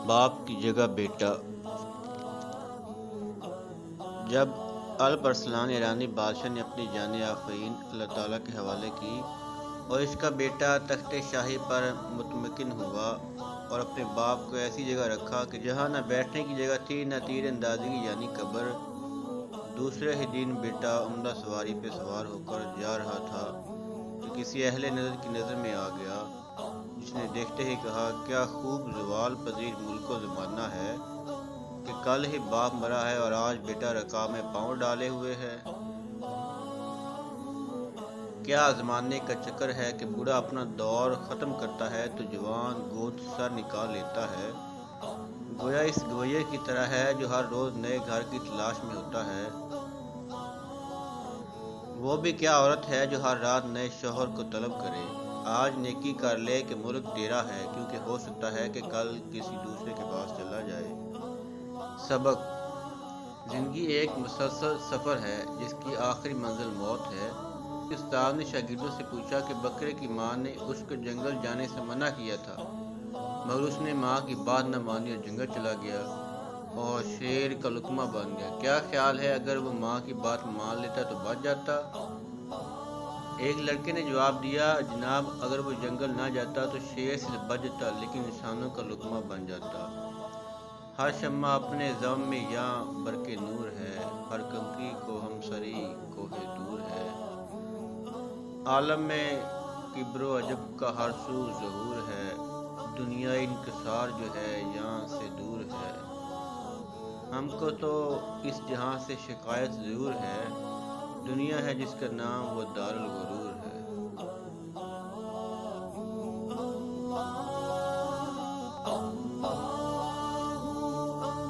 باپ کی جگہ بیٹا۔ جب الپ ارسلان ایرانی بادشاہ نے اپنی جان آفرین اللہ تعالیٰ کے حوالے کی اور اس کا بیٹا تخت شاہی پر مطمئن ہوا اور اپنے باپ کو ایسی جگہ رکھا کہ جہاں نہ بیٹھنے کی جگہ تھی نہ تیر اندازی کی یعنی قبر، دوسرے ہی دن بیٹا عمدہ سواری پہ سوار ہو کر جا رہا تھا کہ کسی اہل نظر کی نظر میں آ گیا، جس نے دیکھتے ہی کہا کیا خوب زوال پذیر ملک و زمانہ ہے کہ کل ہی باپ مرا ہے اور آج بیٹا رکاب میں پاؤں ڈالے ہوئے ہے۔ کیا زمانے کا چکر ہے کہ بوڑھا اپنا دور ختم کرتا ہے تو جوان گود سر نکال لیتا ہے، گویا اس گویے کی طرح ہے جو ہر روز نئے گھر کی تلاش میں ہوتا ہے۔ وہ بھی کیا عورت ہے جو ہر رات نئے شوہر کو طلب کرے۔ آج نیکی کر لے کہ ملک تیرا ہے، کیونکہ ہو سکتا ہے کہ کل کسی دوسرے کے پاس چلا جائے۔ سبق: زندگی ایک مسلسل سفر ہے جس کی آخری منزل موت ہے۔ استاد نے شاگردوں سے پوچھا کہ بکرے کی ماں نے اس کو جنگل جانے سے منع کیا تھا، مگر اس نے ماں کی بات نہ مانی اور جنگل چلا گیا اور شیر کا لقمہ بن گیا۔ کیا خیال ہے اگر وہ ماں کی بات مان لیتا تو بچ جاتا؟ ایک لڑکے نے جواب دیا، جناب اگر وہ جنگل نہ جاتا تو شیر سے بچ جاتا لیکن انسانوں کا لقمہ بن جاتا۔ ہر شمع اپنے زم میں یاں برق نور ہے، ہر کنکری کو ہمسری کوہ دور ہے۔ عالم میں کبر و عجب کا ہر سو ظہور ہے، دنیا انکسار جو ہے یہاں سے دور ہے۔ ہم کو تو اس جہاں سے شکایت ضرور ہے، دنیا ہے جس کا نام وہ دار الغرور